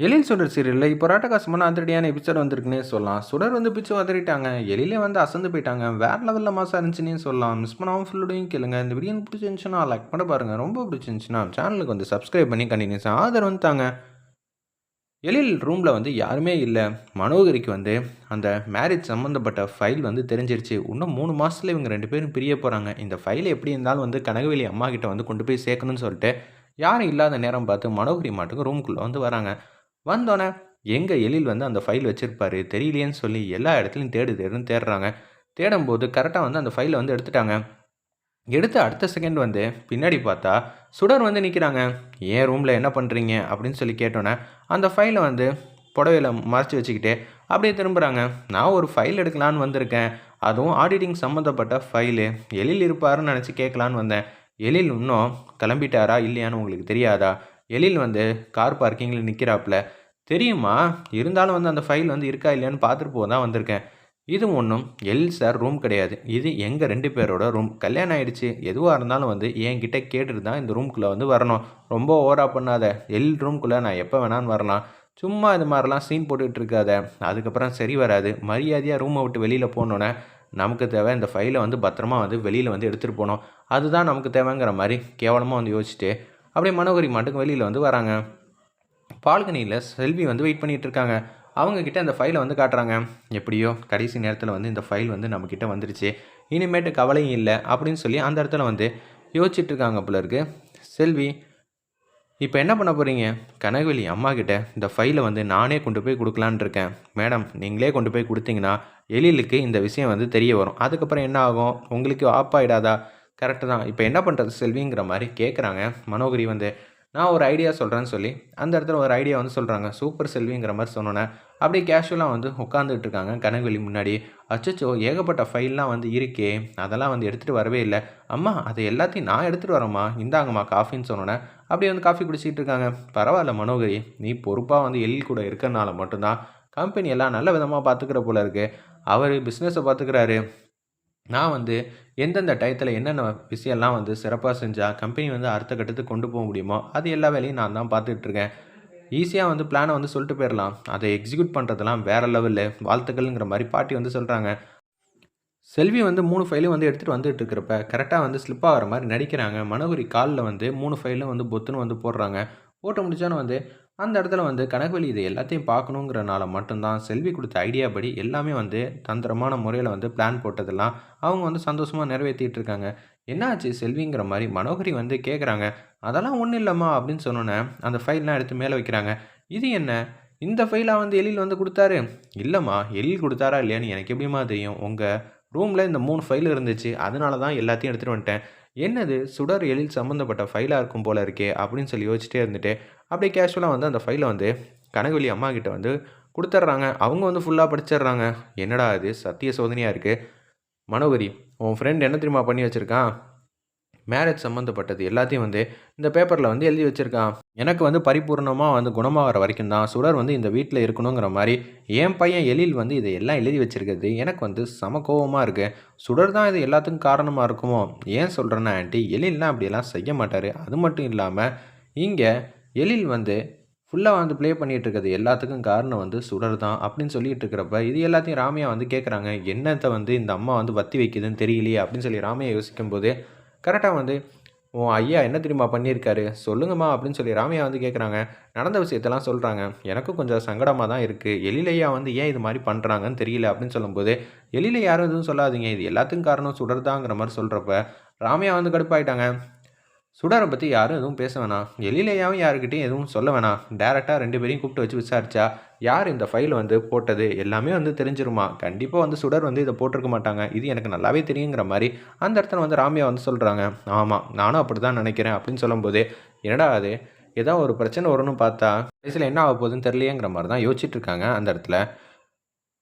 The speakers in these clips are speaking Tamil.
எழில் சுடர் சீரியல்ல இப்போ ராட்டகாசமான அதிரடியான எபிசோட் வந்திருக்குன்னே சொல்லலாம். சுடர் வந்து பிச்சு உதறிட்டாங்க. எழிலே வந்து அசந்து போயிட்டாங்க. வேற லெவல்ல மாசா இருந்துச்சுன்னே சொல்லலாம். மிஸ் பண்ணாம ஃபுல்லோடையும் கேளுங்க. இந்த வீடியோ பிடிச்சிருந்துச்சுன்னா லைக் பண்ண பாருங்க. ரொம்ப பிடிச்சிருந்துச்சுன்னா சேனலுக்கு வந்து சப்ஸ்கிரைப் பண்ணி கண்டினியூஸாக ஆதரவு வந்துட்டாங்க. எழில் ரூம்ல வந்து யாருமே இல்லை. மனோகரிக்கு வந்து அந்த மேரேஜ் சம்மந்தப்பட்ட ஃபைல் வந்து தெரிஞ்சிருச்சு. இன்னும் 3 மாசத்துல இவங்க 2 பேரும் பிரிய போறாங்க. இந்த ஃபைல் எப்படி இருந்தாலும் வந்து கனகவெளி அம்மா கிட்ட வந்து கொண்டு போய் சேர்க்கணும்னு சொல்லிட்டு யாரும் இல்லாத நேரம் பார்த்து மனோகரி மாட்டுக்கு ரூமுக்குள்ள வந்து வராங்க. வந்தோனே, எங்க எழில் வந்து அந்த ஃபைல் வச்சிருப்பாரு, தெரியலையேன்னு சொல்லி எல்லா இடத்துலயும் தேடு தேடுன்னு தேடுறாங்க. தேடும்போது கரெக்ட்டா வந்து அந்த ஃபைல வந்து எடுத்துட்டாங்க. எடுத்த அடுத்த செகண்ட் வந்து பின்னாடி பார்த்தா, சுடர் வந்து நிக்கிறாங்க. "என் ரூம்ல என்ன பண்றீங்க?" அப்படின்னு சொல்லி கேட்டோனே, அந்த ஃபைல வந்து புடவையில மறைச்சு வச்சுக்கிட்டு அப்படியே திரும்புறாங்க. "நான் ஒரு ஃபைல் எடுக்கலான்னு வந்திருக்கேன். அதுவும் ஆடிட்டிங் சம்மந்தப்பட்ட ஃபைலு. எழில் இருப்பாருன்னு நெனச்சு கேட்கலான்னு வந்தேன். எழில் இன்னும் கிளம்பிட்டாரா? இல்லையான்னு உங்களுக்கு தெரியாதா?" எழில் வந்து கார் பார்க்கிங்ல நிக்கிறாப்ல. "தெரியுமா, இருந்தாலும் வந்து அந்த ஃபைல் வந்து இருக்கா இல்லையான்னு பார்த்துட்டு போக தான் வந்திருக்கேன்." இது ஒண்ணும் எல் சார் ரூம் கிடையாது. இது எங்க 2 பேரோட ரூம். கல்யாணம் ஆயிடுச்சு. எதுவா இருந்தாலும் வந்து என்கிட்ட கேட்டுட்டு தான் இந்த ரூம்குள்ள வந்து வரணும். ரொம்ப ஓவரா பண்ணாத. எல் ரூம்குள்ள நான் எப்ப வேணாலும் வரலாம். சும்மா இது மாரிலாம் சீன் போட்டுட்டு இருக்காத. அதுக்கப்புறம் சரி வராது. மரியாதையா ரூம விட்டு வெளியில போனோனே, நமக்கு தேவை இந்த ஃபைல வந்து பத்திரமா வந்து வெளியில வந்து எடுத்துட்டு போணும். அதுதான் நமக்கு தேவைங்கிற மாரி கேவலமா வந்து யோசிச்சுட்டு, அப்படியே மனோகரி மாட்டுக்கு வெளியில வந்து வராங்க. பால்கனியில செல்வி வந்து வெயிட் பண்ணிட்டு இருக்காங்க. அவங்க கிட்ட அந்த ஃபைல வந்து காட்டுறாங்க. எப்படியோ கடைசி நேரத்தில வந்து இந்த ஃபைல் வந்து நம்மகிட்ட வந்துருச்சு. இனிமேட்டு கவலையும் இல்ல அப்படின்னு சொல்லி அந்த இடத்துல வந்து யோசிச்சுட்டு இருக்காங்க போல இருக்கு. செல்வி, இப்ப என்ன பண்ண போறீங்க? கனகவெளி அம்மாகிட்ட இந்த ஃபைல வந்து நானே கொண்டு போய் குடுக்கலான்னு இருக்கேன். மேடம், நீங்களே கொண்டு போய் குடுத்தீங்கன்னா, எழிலுக்கு இந்த விஷயம் வந்து தெரிய வரும். அதுக்கப்புறம் என்ன ஆகும்? உங்களுக்கு ஆப்பாயிடாதா? கரெக்ட்டு தான். இப்ப என்ன பண்றது செல்விங்கிற மாரி கேட்குறாங்க மனோகரி வந்து. நான் ஒரு ஐடியா சொல்றேன்னு சொல்லி, அந்த இடத்துல ஒரு ஐடியா வந்து சொல்றாங்க. சூப்பர் செல்விங்கிற மாரி சொன்னோனே, அப்படியே கேஷுவலா வந்து உட்காந்துட்டு இருக்காங்க கனகவெளி முன்னாடி. அச்சச்சோ! ஏகப்பட்ட ஃபைல்லாம் வந்து இருக்கே! அதெல்லாம் வந்து எடுத்துட்டு வரவே இல்ல. அம்மா, அது எல்லாத்தையும் நான் எடுத்துட்டு வரேம்மா. இந்தாங்கம்மா காஃபின்னு சொன்னோனே, அப்படியே வந்து காஃபி குடிச்சிட்டு இருக்காங்க. பரவால்ல மனோகரி, நீ பொறுப்பா வந்து எழில் கூட இருக்கறனால மட்டும் தான், கம்பெனி எல்லாம் நல்ல விதமா பார்த்துக்கிற போல இருக்கு. அவரு பிசினஸ பார்த்துக்கிறாரு. நான் வந்து எந்தெந்த டயத்துல என்னென்ன விஷயம்லாம் வந்து சிறப்பா செஞ்சா, கம்பெனி வந்து அடுத்த கட்டத்துக்கு கொண்டு போ முடியுமோ, அது எல்லா வேலையும் நான் தான் பார்த்துட்டு இருக்கேன். ஈஸியா வந்து பிளான வந்து சொல்லிட்டு போயிரலாம். அத எக்ஸிக்யூட் பண்றதெல்லாம் வேற லெவலு. வாழ்த்துக்கள்ங்கிற மாரி பாட்டி வந்து சொல்றாங்க. செல்வி வந்து 3 ஃபைலையும் வந்து எடுத்துட்டு வந்துட்டு இருக்கிறப்ப, கரெக்ட்டா வந்து ஸ்லிப் ஆகுற மாரி நடிக்கிறாங்க. மனோகரி கால்ல வந்து 3 ஃபைலும் வந்து பொத்துன்னு வந்து போடுறாங்க. போட்டு முடிச்சோனே வந்து, அந்த இடத்துல வந்து கனகவழி இது எல்லாத்தையும் பார்க்கணுங்கிறனால மட்டும் தான் செல்வி குடுத்த ஐடியா படி எல்லாமே வந்து தந்திரமான முறையில வந்து பிளான் போட்டதெல்லாம், அவங்க வந்து சந்தோஷமா நிறைவேத்திட்டு இருக்காங்க. "என்னாச்சு செல்விங்கிற மாரி மனோகரி வந்து கேட்குறாங்க. "அதெல்லாம் ஒண்ணும் இல்லம்மா" அப்படின்னு சொன்னோனே, அந்த ஃபைல்லாம் எடுத்து மேல வைக்கிறாங்க. "இது என்ன? இந்த ஃபைலா வந்து எழில் வந்து குடுத்தாரு?" "இல்லம்மா, எழில் குடுத்தாரா இல்லையான்னு எனக்கு எப்படிம்மா தெரியும்? உங்க ரூம்ல இந்த 3 ஃபைல் இருந்துச்சு. அதனால தான் எல்லாத்தையும் எடுத்துட்டு வந்துட்டேன். என்னது சுடர், எழில் சம்மந்தப்பட்ட ஃபைலா இருக்கும் போல இருக்கே! அப்படின்னு சொல்லி யோசிச்சுட்டே இருந்துட்டு, அப்படியே கேஷுவலா வந்து அந்த ஃபைல வந்து கனகவழி அம்மாகிட்ட வந்து குடுத்துர்றாங்க. அவங்க வந்து ஃபுல்லா படிச்சிடுறாங்க. என்னடா இது சத்திய சோதனையா இருக்கு. மனோகரி, உன் ஃப்ரெண்ட் என்ன தெரியுமா பண்ணி வச்சிருக்கான்? மேரேஜ் சம்மந்தப்பட்டது எல்லாத்தையும் வந்து இந்த பேப்பர்ல வந்து எழுதி வச்சிருக்கான். எனக்கு வந்து பரிபூரணமா வந்து குணமாகுற வரைக்கும் தான் சுடர் வந்து இந்த வீட்ல இருக்கணுங்கிற மாரி, என் பையன் எழில் வந்து இத எல்லாம் எழுதி வச்சிருக்கிறது எனக்கு வந்து செம கோவமா இருக்கு. சுடர் தான் இது எல்லாத்துக்கும் காரணமா இருக்குமோ? ஏன் சொல்றேன்னா ஆன்ட்டி, எழில்லாம் அப்படியெல்லாம் செய்ய மாட்டாரு. அது மட்டும் இல்லாம, இங்க எழில் வந்து ஃபுல்லா வந்து ப்ளே பண்ணிட்டு இருக்கிறது எல்லாத்துக்கும் காரணம் வந்து சுடர் தான் அப்படின்னு சொல்லிட்டு இருக்கிறப்ப, இது எல்லாத்தையும் ராமையா வந்து கேட்குறாங்க. என்னத்த வந்து இந்த அம்மா வந்து வத்தி வைக்குதுன்னு தெரியலையே! அப்படின்னு சொல்லி ராமையா யோசிக்கும்போது, கரெக்ட்டா வந்து, "உன் ஐயா என்ன தெரியுமா பண்ணியிருக்காரு? சொல்லுங்கம்மா" அப்படின்னு சொல்லி ராமையா வந்து கேட்குறாங்க. நடந்த விஷயத்தெல்லாம் சொல்றாங்க. "எனக்கும் கொஞ்சம் சங்கடமா தான் இருக்கு. எழில் ஐயா வந்து ஏன் இது மாரி பண்றாங்கன்னு தெரியல" அப்படின்னு சொல்லும்போது, "எழில யாரும் எதுவும் சொல்லாதீங்க. இது எல்லாத்துக்கும் காரணம் சுடர் தாங்கிற" மாரி சொல்றப்ப, ராமையா வந்து கடுப்பாயிட்டாங்க. சுடர பத்தி யாரும் எதுவும் பேச வேணாம். எழிலையாவும் யார்கிட்டயும் எதுவும் சொல்ல வேணாம். டைரக்ட்டா 2 பேரையும் கூப்பிட்டு வச்சு விசாரிச்சா, யார் இந்த ஃபைல் வந்து போட்டது எல்லாமே வந்து தெரிஞ்சிருமா. கண்டிப்பா வந்து சுடர் வந்து இத போட்டிருக்க மாட்டாங்க. இது எனக்கு நல்லாவே தெரியுங்கிற மாரி, அந்த இடத்துல வந்து ராமியா வந்து சொல்றாங்க. "ஆமா, நானும் அப்படிதான் நெனைக்கிறேன்" அப்படின்னு சொல்லும்போது, என்னடா இது! ஏதோ ஒரு பிரச்சனை வரும்னு பார்த்தா, கடைசில என்ன ஆகப் போகுதுன்னு தெரியலையேங்கிற மாரி தான் யோசிச்சுட்டு இருக்காங்க அந்த இடத்துல.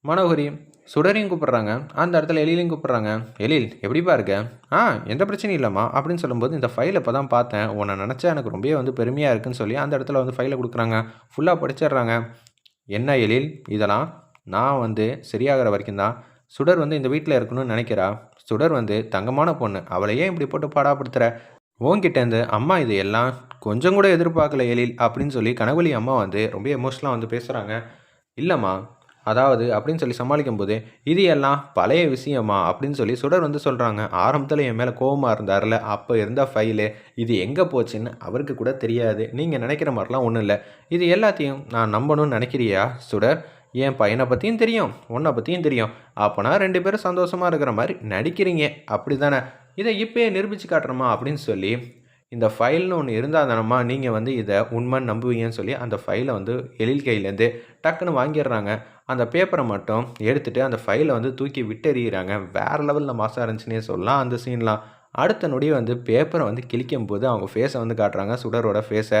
மனோகரி சுடரையும் கூப்பிடுறாங்க. அந்த இடத்துல எழிலையும் கூப்பிடுறாங்க. "எழில், எப்படிப்பா இருக்க?" "ஆ, எந்த பிரச்சனையும் இல்லம்மா" அப்படின்னு சொல்லும்போது, "இந்த ஃபைல இப்ப தான் பார்த்தேன். உன்ன நெனச்சா எனக்கு ரொம்பவே வந்து பெருமையா இருக்குன்னு" சொல்லி அந்த இடத்துல வந்து ஃபைல குடுக்குறாங்க. ஃபுல்லா படிச்சிடுறாங்க. "என்ன எழில், இதெல்லாம் நான் வந்து சரியாகிற வரைக்கும் தான் சுடர் வந்து இந்த வீட்ல இருக்கணும்னு நெனைக்கிறா. சுடர் வந்து தங்கமான பொண்ணு. அவள ஏன் இப்படி போட்டு பாடாப்படுத்துற?" உன்கிட்டேருந்து அம்மா இது எல்லாம் கொஞ்சம் கூட எதிர்பார்க்கல எழில் அப்படின்னு சொல்லி கனகவழி அம்மா வந்து ரொம்ப எமோஷனலா வந்து பேசுறாங்க. இல்லம்மா, அதாவது அப்படின்னு சொல்லி சமாளிக்கும்போது, "இது எல்லாம் பழைய விஷயம்மா" அப்படின்னு சொல்லி சுடர் வந்து சொல்றாங்க. "ஆரம்பத்தில என் மேல கோவமா இருந்தார்ல, அப்ப இருந்த ஃபைலு, இது எங்க போச்சுன்னு அவருக்கு கூட தெரியாது. நீங்க நினைக்கிற மாரிலாம் ஒண்ணும் இல்ல. இது எல்லாத்தையும் நான் நம்பணும்னு நினைக்கிறியா சுடர்? என் பையன பத்தியும் தெரியும், உன்ன பத்தியும் தெரியும். அப்பன்னா 2 பேரும் சந்தோஷமா இருக்கிற மாரி நடிக்கிறீங்க. அப்படிதானே? இத இப்பயே நிரூபிச்சு காட்டுறேம்மா" அப்படின்னு சொல்லி, இந்த ஃபைல்னு ஒண்ணு இருந்தா தானம்மா நீங்க வந்து இத உண்மைன்னு நம்புவீங்கன்னு சொல்லி, அந்த ஃபைல வந்து எழில் கையிலேருந்து டக்குன்னு வாங்கிர்றாங்க. அந்த பேப்பர மட்டும் எடுத்துட்டு அந்த ஃபைல வந்து தூக்கி விட்டெறியிறாங்க. வேற லெவல்ல மாஸா இருந்துச்சுன்னே சொல்லலாம் அந்த சீன்லாம். அடுத்த நொடி வந்து பேப்பர வந்து கிழிக்கும்போது அவங்க ஃபேஸ வந்து காட்டுறாங்க. சுடரோட ஃபேஸ.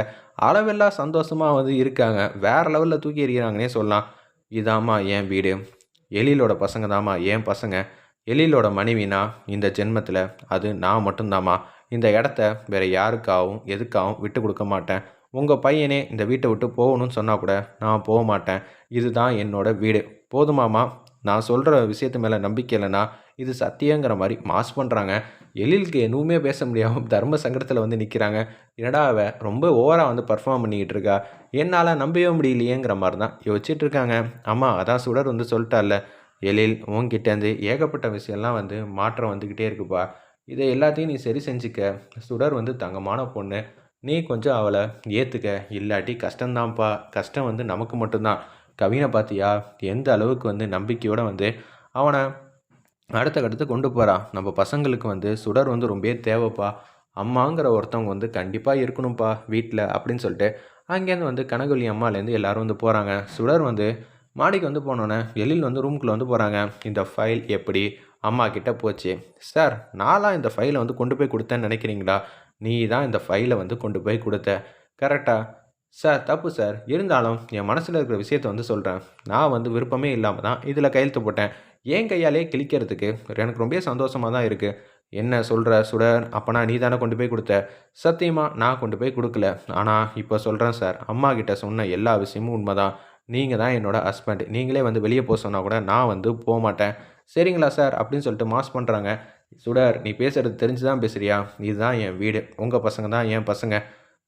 அளவில்லா சந்தோஷமா வந்து இருக்காங்க. வேற லெவல்ல தூக்கி எறியிறாங்கன்னே சொல்லலாம். "இதாம்மா என் வீடு. எழிலோட பசங்க தாம்மா என் பசங்க. எழிலோட மனைவினா இந்த ஜென்மத்தில அது நான் மட்டும் தாம்மா. இந்த இடத்த வேற யாருக்காகவும், எதுக்காகவும் விட்டுக் குடுக்க மாட்டேன். உங்க பையனே இந்த வீட்ட விட்டு போகணும்னு சொன்னா கூட நான் போமாட்டேன். இதுதான் என்னோட வீடு. போதுமாம்மா? நான் சொல்ற விஷயத்து மேல நம்பிக்கை இல்லன்னா, இது சத்தியங்கிற மாரி மாஸ் பண்றாங்க. எழிலுக்கு எதுவுமே பேச முடியாம தர்ம சங்கடத்தில வந்து நிக்கிறாங்க. என்னடா அவ ரொம்ப ஓவரா வந்து பெர்ஃபார்ம் பண்ணிக்கிட்டு இருக்கா. என்னால நம்பவே முடியலையேங்கிற மாரி தான் யோசிச்சுட்டு இருக்காங்க. அம்மா அதான் சுடர் வந்து சொல்ட்டால்ல, எழில் உன்கிட்டேருந்து ஏகப்பட்ட விஷயம்லாம் வந்து மாற்றம் வந்துக்கிட்டே இருக்குப்பா. இத எல்லாத்தையும் நீ சரி செஞ்சுக்க. சுடர் வந்து தங்கமான பொண்ணு. நீ கொஞ்சம் அவள ஏத்துக்க. இல்லாட்டி கஷ்டம் தான்ப்பா. கஷ்டம் வந்து நமக்கு மட்டும் தான். கவின பாத்தியா? எந்த அளவுக்கு வந்து நம்பிக்கையோட வந்து அவன அடுத்த கட்டத்துக்கு கொண்டு போறான். நம்ம பசங்களுக்கு வந்து சுடர் வந்து ரொம்பவே தேவைப்பா. அம்மாங்கிற ஒருத்தவங்க வந்து கண்டிப்பா இருக்கணும்ப்பா வீட்ல அப்படின்னு சொல்லிட்டு, அங்கேருந்து வந்து கனகவள்ளி அம்மாலேருந்து எல்லாரும் வந்து போறாங்க. சுடர் வந்து மாடிக்கு வந்து போனோனே, எழில் வந்து ரூம்குள்ள வந்து போறாங்க. இந்த ஃபைல் எப்படி அம்மா கிட்ட போச்சு? சார் நான்லாம் இந்த ஃபைல வந்து கொண்டு போய் குடுத்தேன்னு நெனைக்கிறீங்களா? நீ தான் இந்த ஃபைல வந்து கொண்டு போய் குடுத்த. கரெக்ட்டா? சார் தப்பு சார். இருந்தாலும் என் மனசுல இருக்கிற விஷயத்த வந்து சொல்றேன். நான் வந்து விருப்பமே இல்லாம தான் இதில கையெழுத்து போட்டேன். என் கையாலேயே கிழிக்கிறதுக்கு எனக்கு ரொம்பவே சந்தோஷமா தான் இருக்கு. என்ன சொல்ற சுடர்? அப்பன்னா நீ தானே கொண்டு போய் குடுத்த? சத்தியமா நான் கொண்டு போய் குடுக்கல. ஆனா இப்ப சொல்றேன் சார். அம்மாகிட்ட சொன்ன எல்லா விஷயமும் உண்மதான். நீங்க தான் என்னோட ஹஸ்பண்ட். நீங்களே வந்து வெளிய போ சொன்னா கூட நான் வந்து போமாட்டேன். சரிங்களா சார்? அப்படின்னு சொல்லிட்டு மாஸ் பண்றாங்க. சுடர் நீ பேசுறது தெரிஞ்சு தான் பேசுறியா? இதுதான் என் வீடு. உங்க பசங்க தான் என் பசங்க.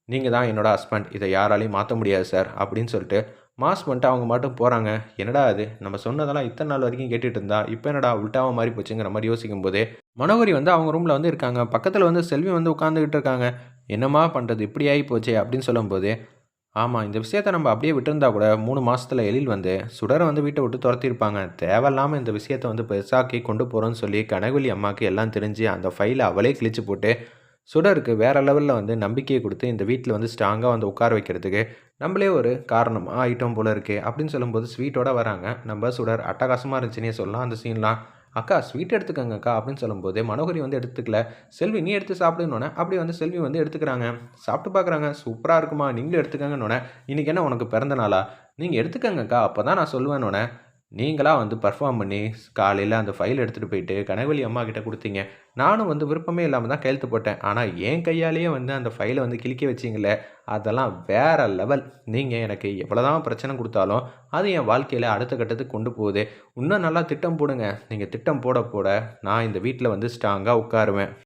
நீங்க தான் என்னோட ஹஸ்பண்ட். இத யாராலயும் மாத்த முடியாது சார். அப்படின்னு சொல்லிட்டு மாஸ் பண்ணிட்டு அவங்க பாட்டுக்கு போறாங்க. என்னடா இது! நம்ம சொன்னதெல்லாம் இத்தன நாள் வரைக்கும் கேட்டுட்டு இருந்தா, இப்ப என்னடா உல்டாவா மாறி போச்சுங்கிற மாரி யோசிக்கும்போதே, மனோகரி வந்து அவங்க ரூம்ல வந்து இருக்காங்க. பக்கத்துல வந்து செல்வி வந்து உட்கார்ந்துகிட்டு இருக்காங்க. "என்னம்மா பண்றது? இப்படி ஆயி போச்சே!" அப்படின்னு சொல்லும்போது, "ஆமா, இந்த விஷயத்த நம்ம அப்படியே விட்டிருந்தா கூட 3 மாசத்துல எழில் வந்து சுடர வந்து வீட்ட விட்டு தொரத்தியிருப்பாங்க. தேவையில்லாம இந்த விஷயத்த வந்து பெருசாக்கி கொண்டு போறோம்ன்னு சொல்லி கனகவள்ளி அம்மாக்கு எல்லாம் தெரிஞ்சு, அந்த ஃபைல அவளே கிழிச்சு போட்டு சுடருக்கு வேற லெவல்ல வந்து நம்பிக்கைய குடுத்து, இந்த வீட்ல வந்து ஸ்ட்ராங்கா வந்து உட்கார வைக்கிறதுக்கு, நம்மளே ஒரு காரணமா ஆயிட்டோம் போல இருக்கே! அப்படின்னு சொல்லும்போது ஸ்வீட்டோட வராங்க. நம்ம சுடர் அட்டகாசமா இருந்துச்சுன்னே சொல்லலாம் அந்த சீன்லாம். "அக்கா ஸ்வீட் எடுத்துக்கங்க அக்கா" அப்படின்னு சொல்லும்போது, மனோகரி வந்து எடுத்துக்கல. "செல்வி நீ எடுத்து சாப்பிடுன்னோனே" அப்படியே வந்து செல்வி வந்து எடுத்துக்கிறாங்க. சாப்பிட்டு பார்க்குறாங்க. "சூப்பரா இருக்குமா, நீங்களும் எடுத்துக்கங்கன்னோனே" "இன்னைக்கு என்ன உனக்கு பிறந்த நாளா? நீங்க எடுத்துக்கங்கக்கா, அப்பதான் நான் சொல்லுவேன்னோனே" நீங்களா வந்து பெர்ஃபார்ம் பண்ணி காலையில அந்த ஃபைல் எடுத்துட்டு போயிட்டு கனகவள்ளி அம்மாகிட்ட குடுத்தீங்க. நானும் வந்து விருப்பமே இல்லாம தான் கையெழுத்து போட்டேன். ஆனா, என் கையாலேயே வந்து அந்த ஃபைல வந்து கிழிக்க வச்சீங்களே! அதெல்லாம் வேற லெவல். நீங்க எனக்கு எவ்வளோதான் பிரச்சனை குடுத்தாலும், அது என் வாழ்க்கையில அடுத்த கட்டத்துக்கு கொண்டு போகுது. இன்னும் நல்லா திட்டம் போடுங்க. நீங்க திட்டம் போட, போட நான் இந்த வீட்ல வந்து ஸ்ட்ராங்கா உட்காருவேன்.